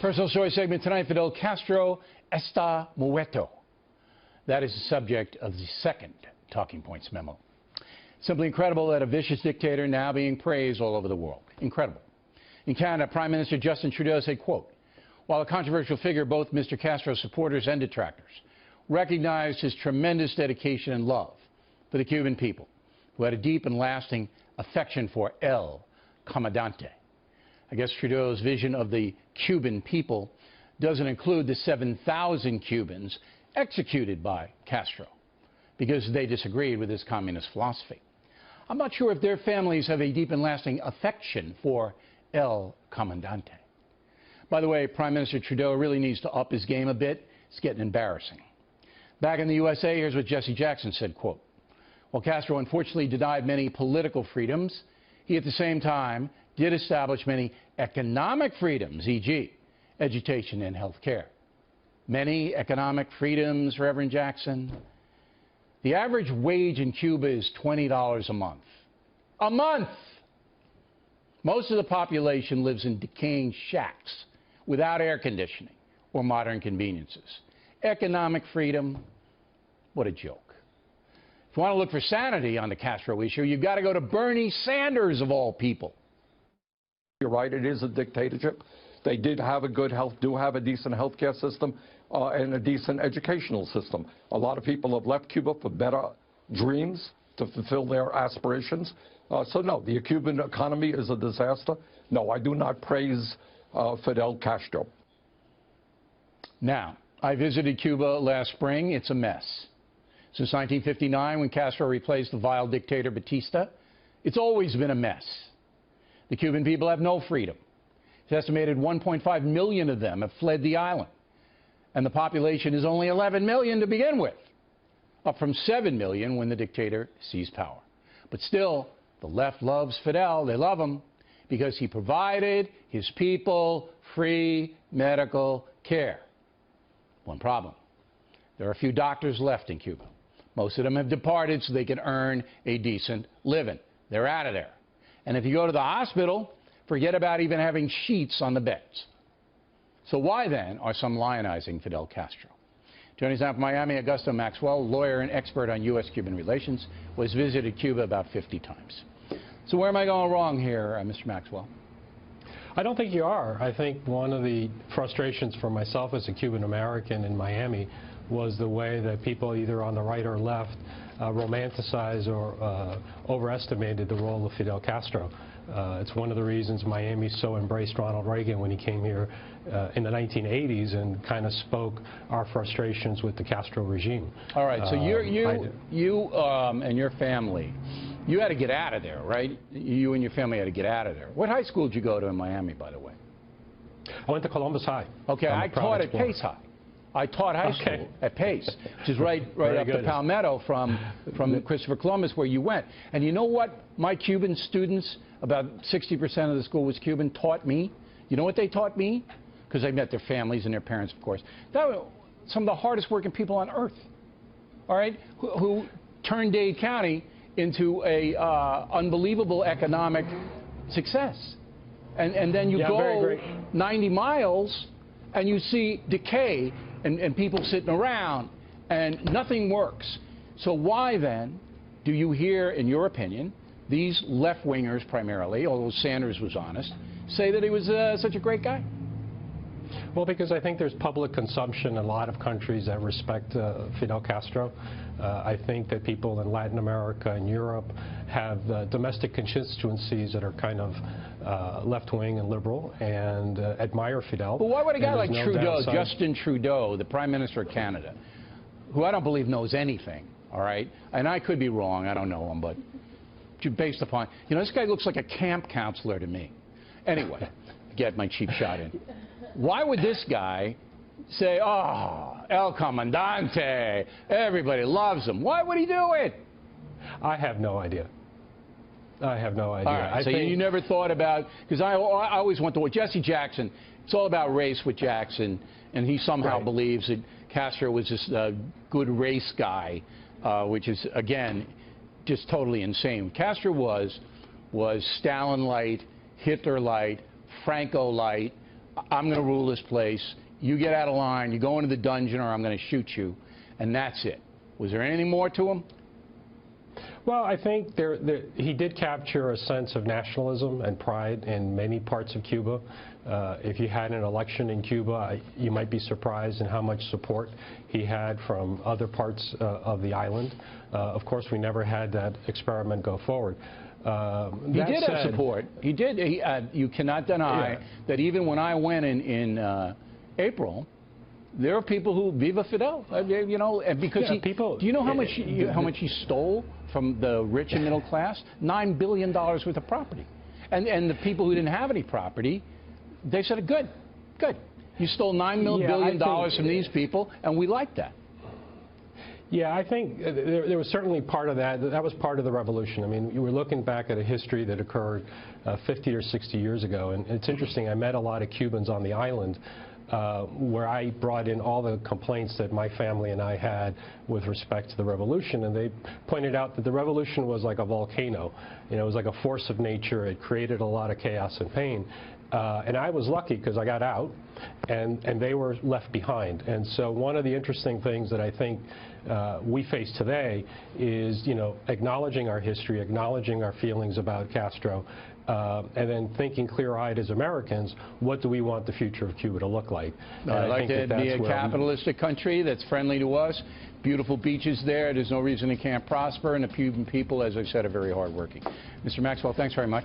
Personal story segment tonight, Fidel Castro, esta muerto. That is the subject of the second Talking Points memo. Simply incredible that a vicious dictator now being praised all over the world. Incredible. In Canada, Prime Minister Justin Trudeau said, quote, while a controversial figure, both Mr. Castro's supporters and detractors recognized his tremendous dedication and love for the Cuban people, who had a deep and lasting affection for El Comandante. I guess Trudeau's vision of the Cuban people doesn't include the 7,000 Cubans executed by Castro because they disagreed with his communist philosophy. I'm not sure if their families have a deep and lasting affection for El Comandante. By the way, Prime Minister Trudeau really needs to up his game a bit. It's getting embarrassing. Back in the USA, here's what Jesse Jackson said, quote, while Castro unfortunately denied many political freedoms, he at the same time did establish many economic freedoms, e.g., education and health care. Many economic freedoms, Reverend Jackson. The average wage in Cuba is $20 a month. A month! Most of the population lives in decaying shacks without air conditioning or modern conveniences. Economic freedom, what a joke. If you want to look for sanity on the Castro issue, you've got to go to Bernie Sanders, of all people. You're right, it is a dictatorship. They did have a good health, do have a decent health care system and a decent educational system. A lot of people have left Cuba for better dreams to fulfill their aspirations. So no, the Cuban economy is a disaster. No, I do not praise Fidel Castro. Now, I visited Cuba last spring. It's a mess. Since 1959, when Castro replaced the vile dictator Batista, it's always been a mess. The Cuban people have no freedom. It's estimated 1.5 million of them have fled the island. And the population is only 11 million to begin with, up from 7 million when the dictator seized power. But still, the left loves Fidel. They love him because he provided his people free medical care. One problem. There are a few doctors left in Cuba. Most of them have departed so they can earn a decent living. They're out of there. And if you go to the hospital, forget about even having sheets on the beds. So why then are some lionizing Fidel Castro? Joining us now from Miami, Augusto Maxwell, lawyer and expert on U.S.-Cuban relations, was visited Cuba about 50 times. So where am I going wrong here, Mr. Maxwell? I don't think you are. I think one of the frustrations for myself as a Cuban American in Miami was the way that people either on the right or left romanticized or overestimated the role of Fidel Castro. It's one of the reasons Miami so embraced Ronald Reagan when he came here in the 1980s and kind of spoke our frustrations with the Castro regime. All right, so you and your family, you had to get out of there, right? You and your family had to get out of there. What high school did you go to in Miami, by the way? I went to Columbus High. Okay, I taught at Pace High. I taught high school at Pace, which is right up the Palmetto from Christopher Columbus, where you went. And you know what my Cuban students, about 60% of the school was Cuban, taught me? You know what they taught me? Because I met their families and their parents, of course. That were some of the hardest working people on earth, all right, who turned Dade County into a unbelievable economic success. And then you go 90 miles and you see decay and people sitting around and nothing works. So why then do you hear, in your opinion, these left-wingers primarily, although Sanders was honest, say that he was such a great guy? Well, because I think there's public consumption in a lot of countries that respect Fidel Castro. I think that people in Latin America and Europe have domestic constituencies that are kind of left-wing and liberal and admire Fidel. But why would a guy like Trudeau, Justin Trudeau, the Prime Minister of Canada, who I don't believe knows anything, all right, and I could be wrong, I don't know him, but based upon, you know, this guy looks like a camp counselor to me. Anyway, get my cheap shot in. Why would this guy say, oh, El Comandante, everybody loves him? Why would he do it? I have no idea. I have no idea. All right, so you never thought about, because I always went to Jesse Jackson, it's all about race with Jackson, and he somehow believes that Castro was this good race guy, which is, again, just totally insane. Castro was Stalin-light, Hitler-light, Franco-light, I'm going to rule this place. You get out of line, you go into the dungeon, or I'm going to shoot you, and that's it. Was there anything more to him? Well, I think he did capture a sense of nationalism and pride in many parts of Cuba. If you had an election in Cuba, you might be surprised in how much support he had from other parts of the island. Of course, we never had that experiment go forward. He did have support. He did. You cannot deny that even when I went in April, there are people who Viva Fidel, you know, and because do you know how much he stole from the rich and middle class? $9 billion worth of property, and the people who didn't have any property, they said, good. You stole $9 billion from these people, and we like that. Yeah, I think there was certainly part of that. That was part of the revolution. I mean, you were looking back at a history that occurred 50 or 60 years ago, and it's interesting. I met a lot of Cubans on the island where I brought in all the complaints that my family and I had with respect to the revolution, and they pointed out that the revolution was like a volcano. You know, it was like a force of nature. It created a lot of chaos and pain. And I was lucky because I got out, and they were left behind. And so one of the interesting things that I think we face today is, you know, acknowledging our history, acknowledging our feelings about Castro, and then thinking clear-eyed as Americans, what do we want the future of Cuba to look like? I'd like to be a capitalistic country that's friendly to us. Beautiful beaches there. There's no reason it can't prosper. And the Cuban people, as I said, are very hardworking. Mr. Maxwell, thanks very much.